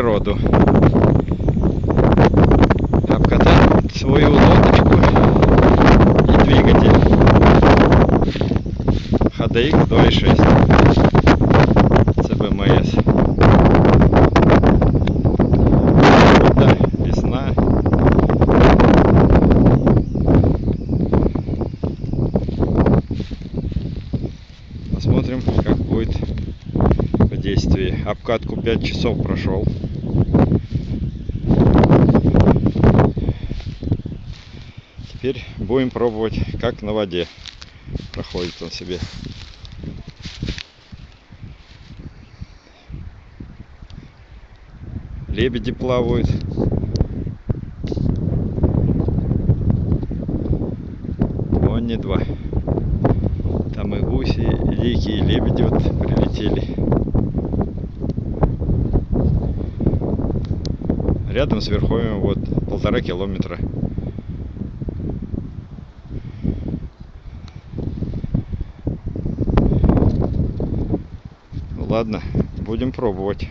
природу. Обкатать свою лодочку и двигатель. HDX 2.6 CBMS. Погода, весна. Посмотрим, как будет в действии. Обкатку 5 часов прошел. Теперь будем пробовать, как на воде проходит он себе. Лебеди плавают. Вон не два. Там и гуси, и дикие лебеди вот прилетели. Рядом с Верховьем вот 1,5 километра. Ну ладно, будем пробовать.